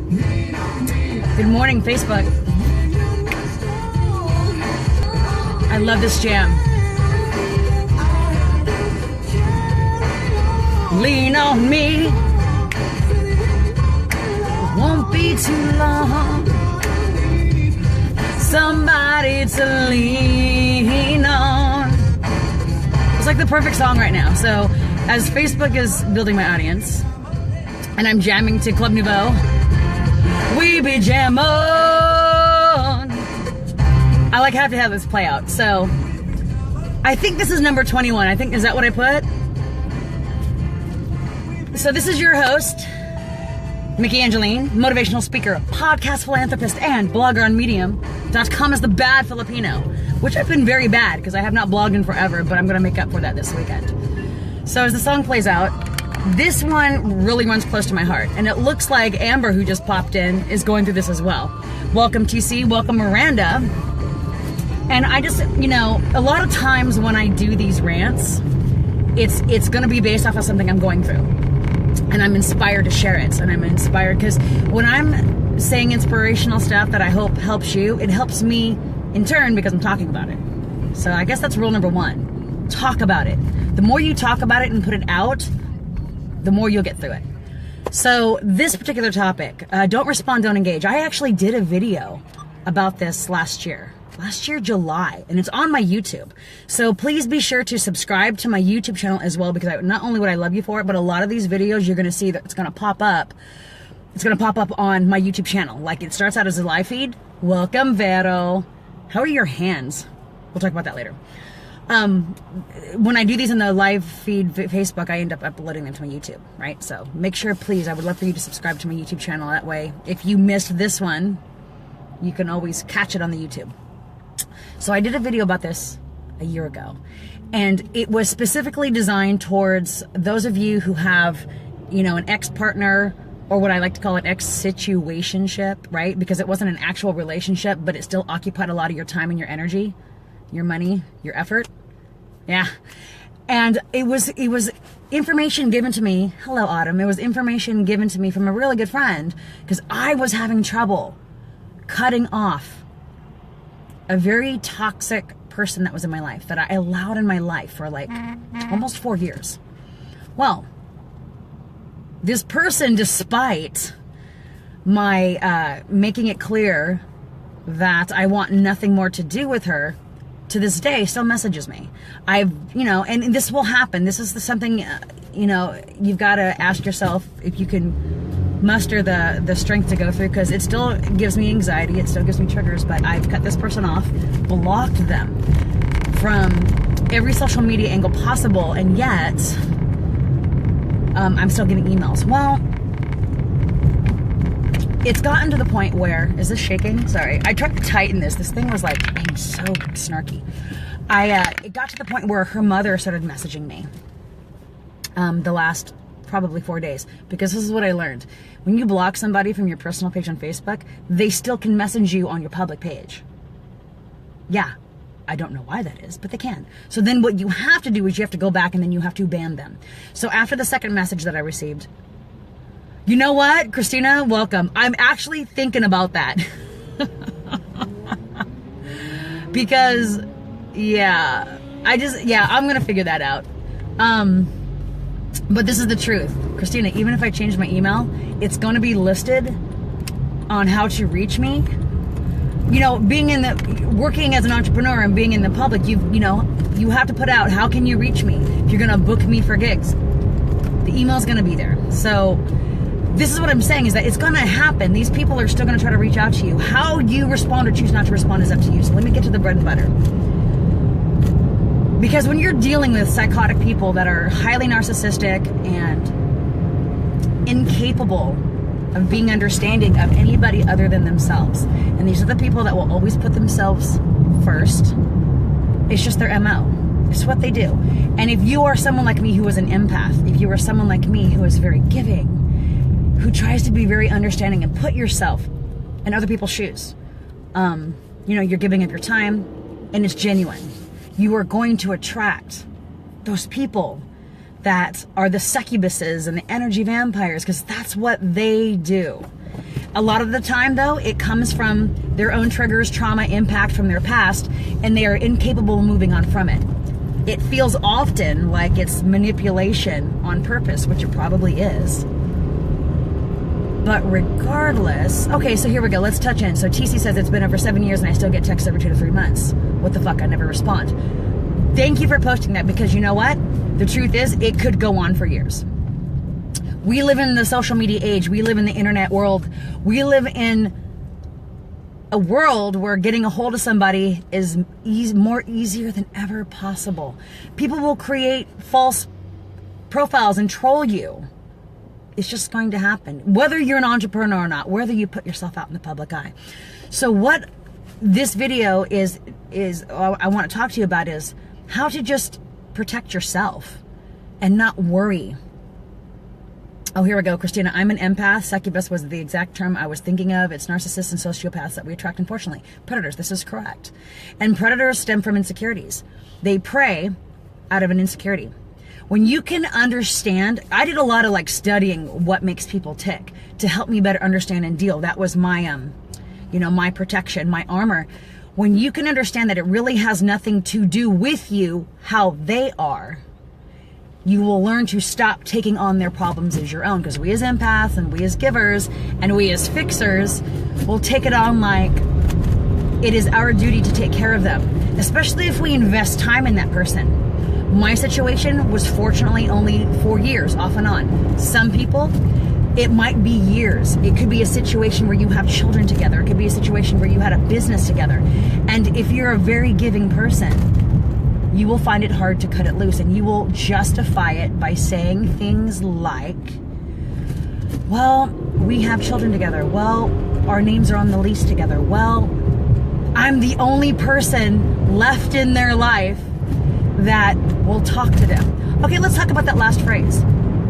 Good morning, Facebook. I love this jam. Lean on me. It won't be too long. Somebody to lean on. It's like the perfect song right now. So, as Facebook is building my audience, and I'm jamming to Club Nouveau, we be jam on. I like have to have this play out. So, I think this is number 21. I think, is that what I put? So this is your host, Myki Angeline, motivational speaker, podcast philanthropist, and blogger on Medium.com as the bad Filipino, which I've been very bad because I have not blogged in forever, but I'm going to make up for that this weekend. So as the song plays out, this one really runs close to my heart, and it looks like Amber, who just popped in, is going through this as well. Welcome TC, welcome Miranda. And I just, a lot of times when I do these rants, it's going to be based off of something I'm going through. And I'm inspired to share it. And I'm inspired because when I'm saying inspirational stuff that I hope helps you, it helps me in turn because I'm talking about it. So I guess that's rule number 1. Talk about it. The more you talk about it and put it out, the more you'll get through it. So this particular topic, don't respond, don't engage. I actually did a video about this last year, July, and it's on my YouTube. So please be sure to subscribe to my YouTube channel as well, because not only would I love you for it, but a lot of these videos you're going to see that it's going to pop up. It's going to pop up on my YouTube channel. Like, it starts out as a live feed. Welcome, Vero. How are your hands? We'll talk about that later. When I do these in the live feed Facebook, I end up uploading them to my YouTube, right? So make sure, please, I would love for you to subscribe to my YouTube channel. That way, if you missed this one, you can always catch it on the YouTube. So I did a video about this a year ago, and it was specifically designed towards those of you who have, an ex-partner, or what I like to call an ex-situationship, right? Because it wasn't an actual relationship, but it still occupied a lot of your time and your energy, your money, your effort. Yeah. And it was information given to me. Hello, Autumn. It was information given to me from a really good friend, because I was having trouble cutting off a very toxic person that was in my life, that I allowed in my life for like almost 4 years. Well, this person, despite my making it clear that I want nothing more to do with her, to this day still messages me. And this will happen. This is something, you've got to ask yourself if you can muster the strength to go through, because it still gives me anxiety, it still gives me triggers, but I've cut this person off, blocked them from every social media angle possible, and yet I'm still getting emails. Well, it's gotten to the point where, is this shaking? Sorry, I tried to tighten this thing was like being so snarky. It got to the point where her mother started messaging me the last probably 4 days, because this is what I learned. When you block somebody from your personal page on Facebook, they still can message you on your public page. Yeah, I don't know why that is, but they can. So then what you have to do is you have to go back and then you have to ban them. So after the second message that I received, you know what, Christina, welcome. I'm actually thinking about that. Because, I'm going to figure that out. But this is the truth. Christina, even if I change my email, it's going to be listed on how to reach me. Working as an entrepreneur and being in the public, you have to put out, how can you reach me? If you're going to book me for gigs, the email's going to be there. So this is what I'm saying, is that it's going to happen. These people are still going to try to reach out to you. How you respond or choose not to respond is up to you. So let me get to the bread and butter. Because when you're dealing with psychotic people that are highly narcissistic and incapable of being understanding of anybody other than themselves, and these are the people that will always put themselves first, it's just their MO. It's what they do. And if you are someone like me who is an empath, if you are someone like me who is very giving, who tries to be very understanding and put yourself in other people's shoes, you're giving of your time and it's genuine, you are going to attract those people that are the succubuses and the energy vampires, because that's what they do. A lot of the time, though, it comes from their own triggers, trauma, impact from their past, and they are incapable of moving on from it. It feels often like it's manipulation on purpose, which it probably is. But regardless, okay, so here we go. Let's touch in. So TC says it's been over 7 years and I still get texts every 2 to 3 months. What the fuck? I never respond. Thank you for posting that, because you know what? The truth is, it could go on for years. We live in the social media age. We live in the internet world. We live in a world where getting a hold of somebody is more easier than ever possible. People will create false profiles and troll you. It's just going to happen, whether you're an entrepreneur or not, whether you put yourself out in the public eye. So what this video is I want to talk to you about is how to just protect yourself and not worry. Oh, here we go. Christina, I'm an empath. Succubus was the exact term I was thinking of. It's narcissists and sociopaths that we attract, unfortunately. Predators, this is correct. And predators stem from insecurities. They prey out of an insecurity. When you can understand, I did a lot of like studying what makes people tick to help me better understand and deal. That was my, my protection, my armor. When you can understand that it really has nothing to do with you, how they are, you will learn to stop taking on their problems as your own. Because we as empaths and we as givers and we as fixers will take it on like it is our duty to take care of them, especially if we invest time in that person. My situation was fortunately only 4 years off and on. Some people, it might be years. It could be a situation where you have children together. It could be a situation where you had a business together. And if you're a very giving person, you will find it hard to cut it loose, and you will justify it by saying things like, well, we have children together. Well, our names are on the lease together. Well, I'm the only person left in their life that will talk to them. Okay, let's talk about that last phrase.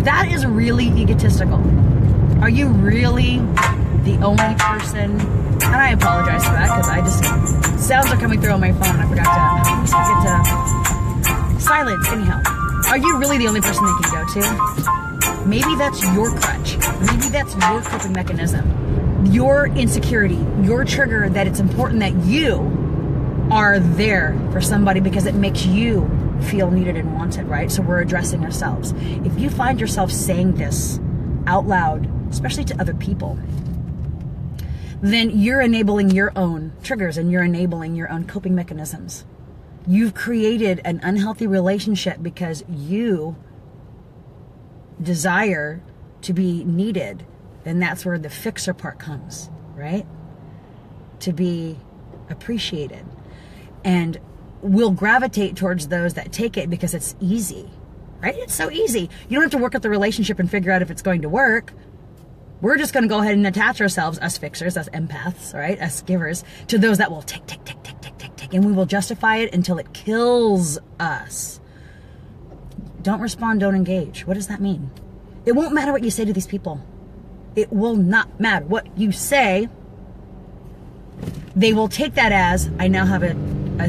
That is really egotistical. Are you really the only person? And I apologize for that, because sounds are coming through on my phone and I forgot to silence. Anyhow, are you really the only person they can go to? Maybe that's your crutch. Maybe that's your coping mechanism. Your insecurity, your trigger, that it's important that you are there for somebody because it makes you feel needed and wanted, right? So we're addressing ourselves. If you find yourself saying this out loud, especially to other people, then you're enabling your own triggers and you're enabling your own coping mechanisms. You've created an unhealthy relationship because you desire to be needed. And that's where the fixer part comes, right? To be appreciated. And we'll gravitate towards those that take it because it's easy, right? It's so easy. You don't have to work at the relationship and figure out if it's going to work. We're just going to go ahead and attach ourselves, us fixers, us empaths, right? Us givers, to those that will take. And we will justify it until it kills us. Don't respond, don't engage. What does that mean? It won't matter what you say to these people. It will not matter what you say. They will take that as, I now have a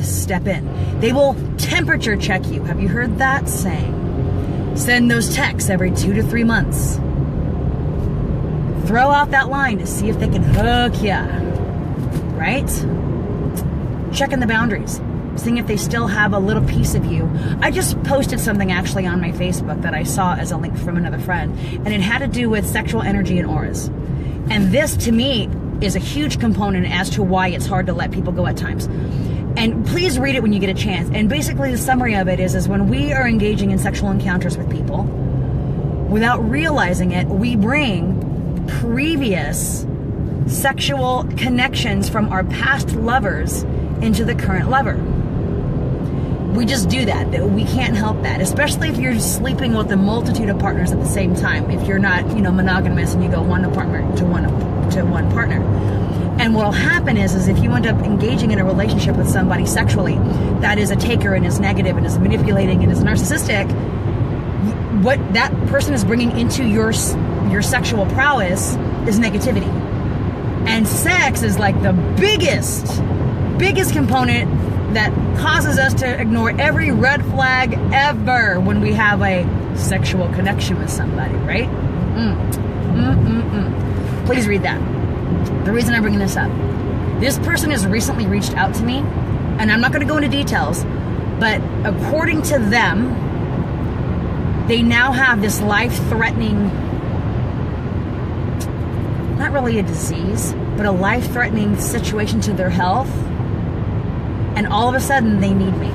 step in. They will temperature check you. Have you heard that saying? Send those texts every 2 to 3 months. Throw out that line to see if they can hook ya, right? Checking the boundaries, seeing if they still have a little piece of you. I just posted something actually on my Facebook that I saw as a link from another friend, and it had to do with sexual energy and auras. And this, to me, is a huge component as to why it's hard to let people go at times. And please read it when you get a chance. And basically the summary of it is when we are engaging in sexual encounters with people, without realizing it, we bring previous sexual connections from our past lovers into the current lover. We just do that. We can't help that, especially if you're sleeping with a multitude of partners at the same time. If you're not, monogamous and you go one apartment to one partner. And what'll happen is if you end up engaging in a relationship with somebody sexually that is a taker and is negative and is manipulating and is narcissistic, what that person is bringing into your sexual prowess is negativity. And sex is like the biggest component that causes us to ignore every red flag ever when we have a sexual connection with somebody, right? Please read that. The reason I'm bringing this up, this person has recently reached out to me, and I'm not going to go into details, but according to them, they now have this life-threatening, not really a disease, but a life-threatening situation to their health, and all of a sudden they need me.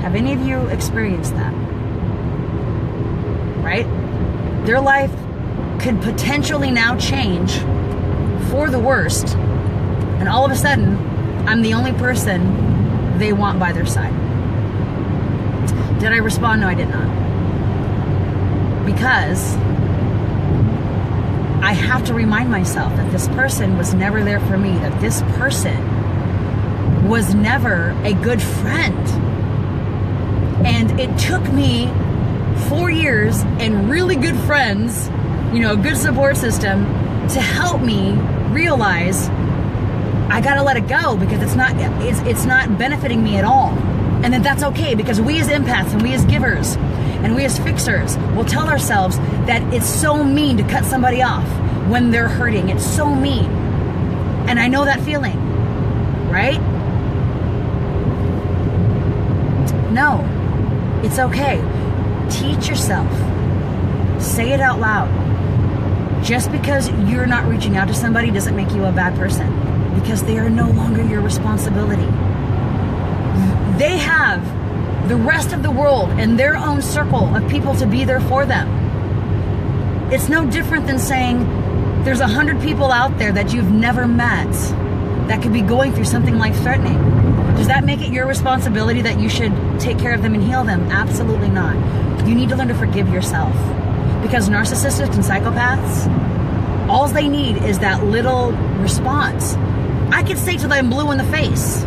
Have any of you experienced that? Right? Their life could potentially now change for the worst, and all of a sudden I'm the only person they want by their side. Did I respond? No, I did not. Because I have to remind myself that this person was never there for me, that this person was never a good friend. And it took me 4 years and really good friends, you know, a good support system to help me realize I gotta let it go, because it's not benefiting me at all. And then that's okay, because we as empaths and we as givers and we as fixers will tell ourselves that it's so mean to cut somebody off when they're hurting. It's so mean. And I know that feeling, right? No, it's okay. Teach yourself. Say it out loud. Just because you're not reaching out to somebody doesn't make you a bad person, because they are no longer your responsibility. They have the rest of the world and their own circle of people to be there for them. It's no different than saying there's 100 people out there that you've never met that could be going through something life-threatening. Does that make it your responsibility that you should take care of them and heal them? Absolutely not. You need to learn to forgive yourself, because narcissists and psychopaths, all they need is that little response. I could say to them blue in the face,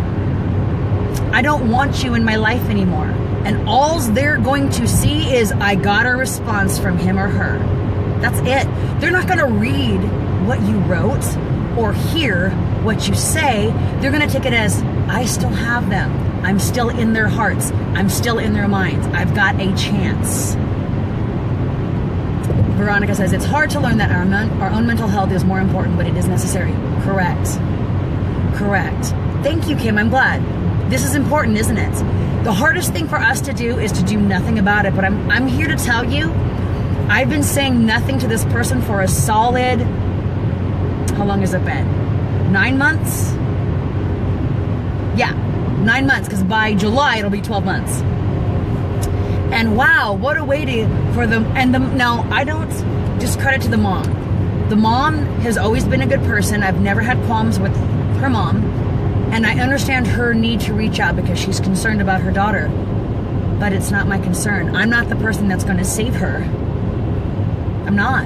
I don't want you in my life anymore. And all they're going to see is, I got a response from him or her. That's it. They're not going to read what you wrote or hear what you say. They're going to take it as, I still have them. I'm still in their hearts. I'm still in their minds. I've got a chance. Veronica says, it's hard to learn that our own mental health is more important, but it is necessary. Correct. Correct. Thank you, Kim. I'm glad. This is important, isn't it? The hardest thing for us to do is to do nothing about it. But I'm here to tell you, I've been saying nothing to this person for a solid, how long has it been? 9 months? Yeah, 9 months, because by July it'll be 12 months. And wow, what a way for them. And now, I don't discredit to the mom. The mom has always been a good person. I've never had qualms with her mom. And I understand her need to reach out because she's concerned about her daughter. But it's not my concern. I'm not the person that's going to save her. I'm not.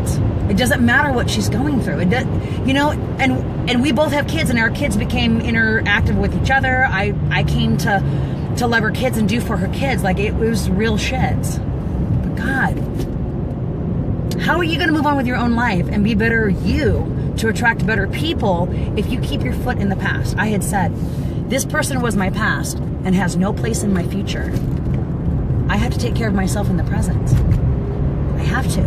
It doesn't matter what she's going through. It does, you know, and we both have kids, and our kids became interactive with each other. I came to love her kids and do for her kids. Like, it was real shit. But God, how are you going to move on with your own life and be better you to attract better people if you keep your foot in the past? I had said, this person was my past and has no place in my future. I have to take care of myself in the present. I have to.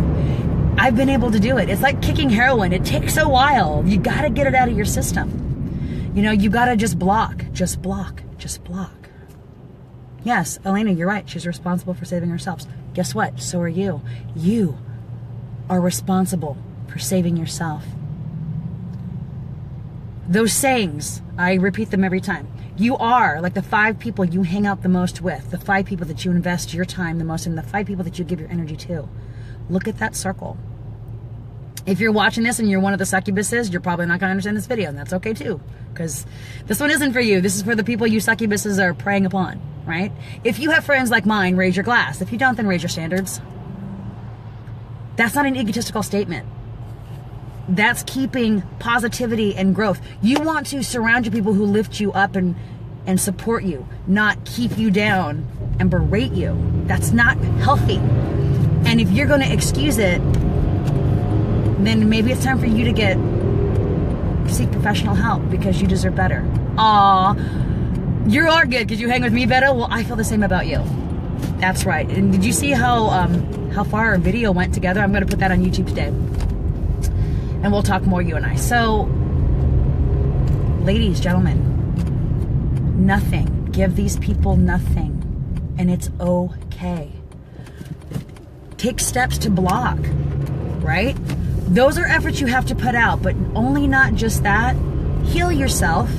I've been able to do it. It's like kicking heroin. It takes a while. You got to get it out of your system. You know, you got to just block, just block, just block. Yes, Elena, you're right. She's responsible for saving herself. Guess what? So are you. You are responsible for saving yourself. Those sayings, I repeat them every time. You are like the 5 people you hang out the most with, the 5 people that you invest your time the most in, the 5 people that you give your energy to. Look at that circle. If you're watching this and you're one of the succubuses, you're probably not going to understand this video, and that's okay too, because this one isn't for you. This is for the people you succubuses are preying upon, right? If you have friends like mine, raise your glass. If you don't, then raise your standards. That's not an egotistical statement. That's keeping positivity and growth. You want to surround your people who lift you up and support you, not keep you down and berate you. That's not healthy. And if you're going to excuse it, then maybe it's time for you to seek professional help, because you deserve better. Aw, you are good because you hang with me better. Well, I feel the same about you. That's right. And did you see how far our video went together? I'm going to put that on YouTube today. And we'll talk more, you and I. So, ladies, gentlemen, nothing. Give these people nothing. And it's okay. Take steps to block, right? Those are efforts you have to put out, but only not just that. Heal yourself.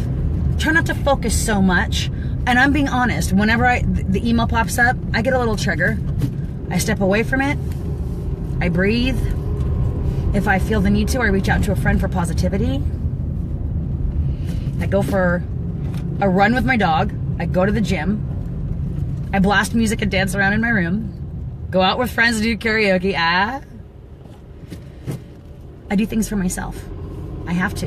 Try not to focus so much. And I'm being honest, whenever the email pops up, I get a little trigger. I step away from it. I breathe. If I feel the need to, I reach out to a friend for positivity. I go for a run with my dog. I go to the gym. I blast music and dance around in my room. Go out with friends and do karaoke. I do things for myself. I have to.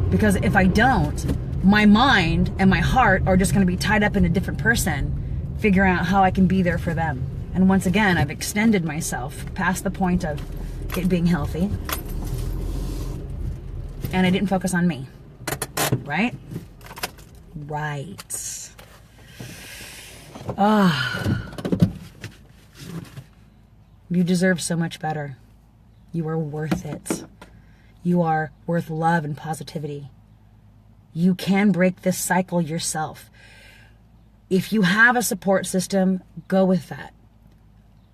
Because if I don't, my mind and my heart are just going to be tied up in a different person, figuring out how I can be there for them. And once again, I've extended myself past the point of it being healthy. And I didn't focus on me. Right? Right. You deserve so much better. You are worth it. You are worth love and positivity. You can break this cycle yourself. If you have a support system, go with that.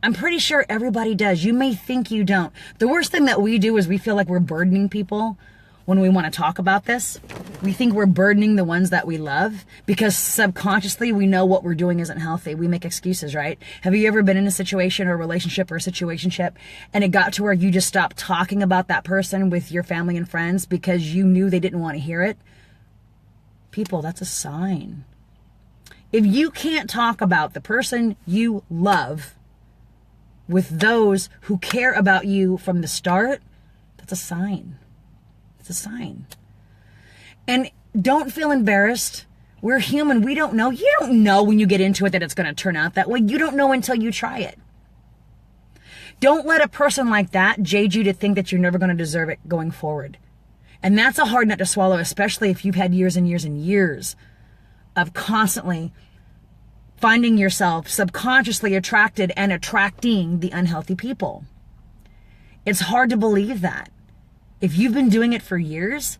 I'm pretty sure everybody does. You may think you don't. The worst thing that we do is we feel like we're burdening people when we want to talk about this. We think we're burdening the ones that we love because subconsciously we know what we're doing isn't healthy. We make excuses, right? Have you ever been in a situation or a relationship or a situationship and it got to where you just stopped talking about that person with your family and friends because you knew they didn't want to hear it? People, that's a sign. If you can't talk about the person you love with those who care about you from the start, that's a sign. It's a sign. And don't feel embarrassed. We're human. We don't know. You don't know when you get into it that it's going to turn out that way. You don't know until you try it. Don't let a person like that jade you to think that you're never going to deserve it going forward. And that's a hard nut to swallow, especially if you've had years and years and years of constantly finding yourself subconsciously attracted and attracting the unhealthy people. It's hard to believe that. If you've been doing it for years,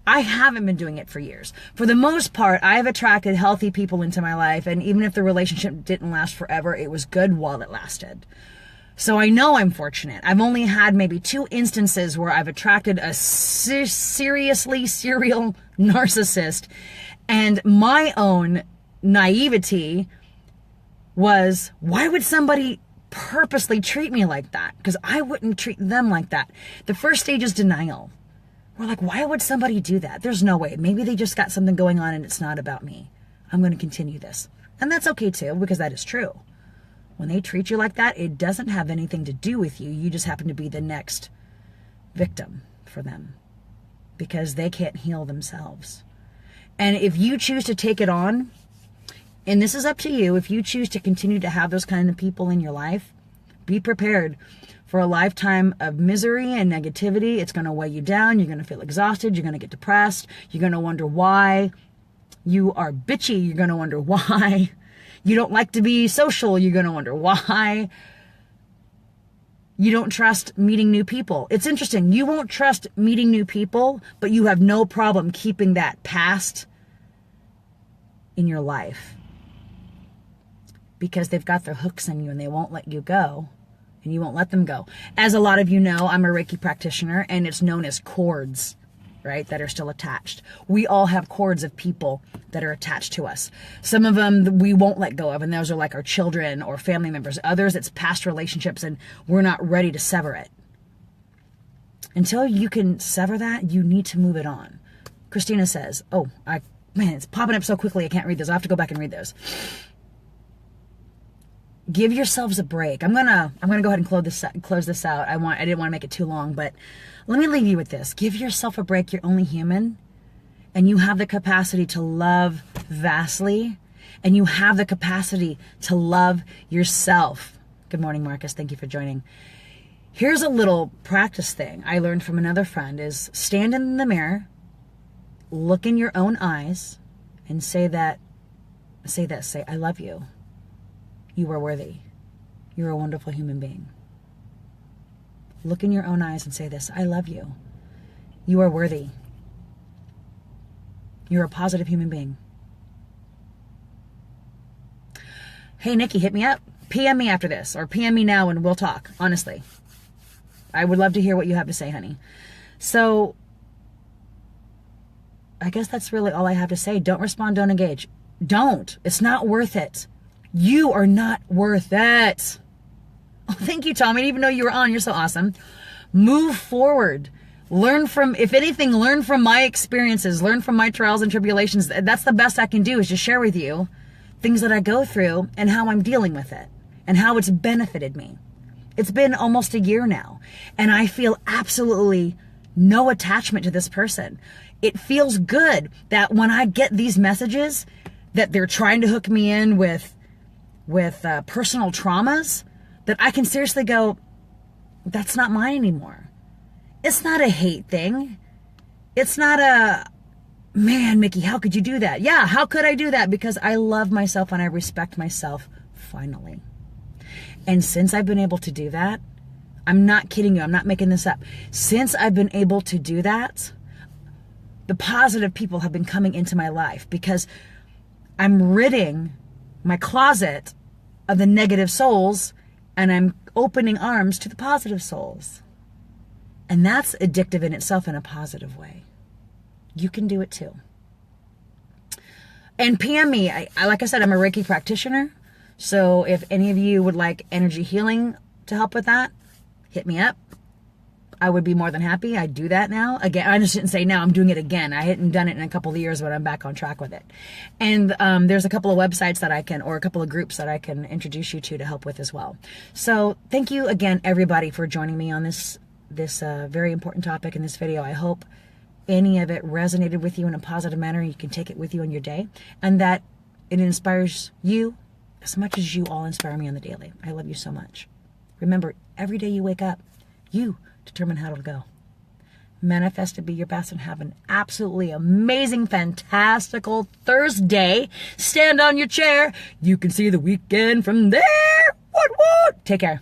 I haven't been doing it for years. For the most part, I have attracted healthy people into my life, and even if the relationship didn't last forever, it was good while it lasted. So I know I'm fortunate. I've only had maybe 2 instances where I've attracted a seriously serial narcissist, and my own naivety was, why would somebody purposely treat me like that? Because I wouldn't treat them like that. The first stage is denial. We're like, why would somebody do that? There's no way. Maybe they just got something going on and it's not about me. I'm going to continue this. And that's okay too, because that is true. When they treat you like that, it doesn't have anything to do with you. You just happen to be the next victim for them because they can't heal themselves. And if you choose to take it on, and this is up to you, if you choose to continue to have those kind of people in your life, be prepared for a lifetime of misery and negativity. It's going to weigh you down. You're going to feel exhausted. You're going to get depressed. You're going to wonder why you are bitchy. You're going to wonder why you don't like to be social. You're going to wonder why you don't trust meeting new people. It's interesting. You won't trust meeting new people, but you have no problem keeping that past in your life because they've got their hooks in you and they won't let you go. And you won't let them go. As a lot of you know, I'm a Reiki practitioner, and it's known as cords, right, that are still attached. We all have cords of people that are attached to us. Some of them we won't let go of, and those are like our children or family members. Others, it's past relationships, and we're not ready to sever it. Until you can sever that, you need to move it on. Christina says, man, it's popping up so quickly I can't read those. I'll have to go back and read those. Give yourselves a break. I'm gonna go ahead and close this out. I didn't want to make it too long, but let me leave you with this. Give yourself a break. You're only human, and you have the capacity to love vastly, and you have the capacity to love yourself. Good morning, Marcus. Thank you for joining. Here's a little practice thing I learned from another friend: is stand in the mirror, look in your own eyes, and say, I love you. You are worthy. You're a wonderful human being. Look in your own eyes and say this: I love you. You are worthy. You're a positive human being. Hey, Nikki, hit me up. PM me after this, or PM me now and we'll talk, honestly. I would love to hear what you have to say, honey. So, I guess that's really all I have to say. Don't respond, don't engage. Don't. It's not worth it. You are not worth it. Oh, thank you, Tommy. I didn't even know you were on. You're so awesome. Move forward. Learn from, if anything, learn from my experiences. Learn from my trials and tribulations. That's the best I can do, is just share with you things that I go through and how I'm dealing with it and how it's benefited me. It's been almost a year now, and I feel absolutely no attachment to this person. It feels good that when I get these messages that they're trying to hook me in with personal traumas, that I can seriously go, that's not mine anymore. It's not a hate thing. It's not a, man, Myki, how could you do that? Yeah, how could I do that? Because I love myself and I respect myself, finally. And since I've been able to do that, I'm not kidding you, I'm not making this up. Since I've been able to do that, the positive people have been coming into my life because I'm ridding my closet of the negative souls and I'm opening arms to the positive souls. And that's addictive in itself in a positive way. You can do it too. And PM me. Like I said, I'm a Reiki practitioner. So if any of you would like energy healing to help with that, hit me up. I would be more than happy. I do that now. Again, I just didn't say now, I'm doing it again. I hadn't done it in a couple of years, but I'm back on track with it. And there's a couple of websites that I can, or a couple of groups that I can introduce you to help with as well. So thank you again, everybody, for joining me on this very important topic in this video. I hope any of it resonated with you in a positive manner. You can take it with you in your day, and that it inspires you as much as you all inspire me on the daily. I love you so much. Remember, every day you wake up, you determine how it'll go. Manifest to be your best and have an absolutely amazing, fantastical Thursday. Stand on your chair. You can see the weekend from there. What? Take care.